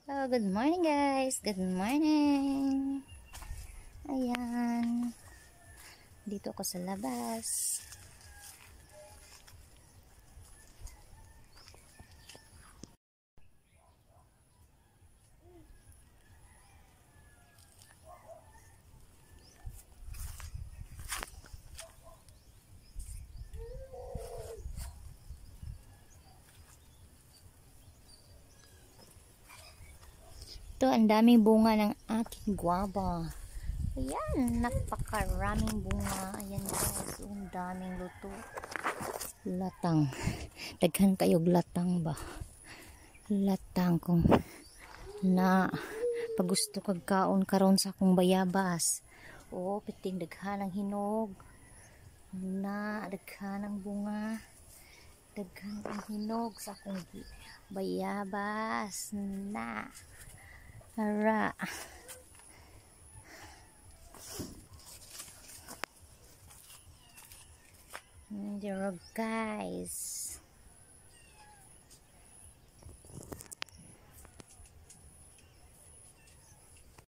Oh, good morning guys. Good morning. Ayan. Dito ako sa labas. Ito, ang daming bunga ng aking guava. Ayan, napakaraming bunga. Ayan guys, ang daming luto. Latang. Daghan kayog latang ba? Latang kung na pag gusto kag kaon karon sa akong bayabas. O, piting daghan ang hinog. Na, daghan ang bunga. Daghan ang hinog sa akong bayabas. Na. Ara. There guys.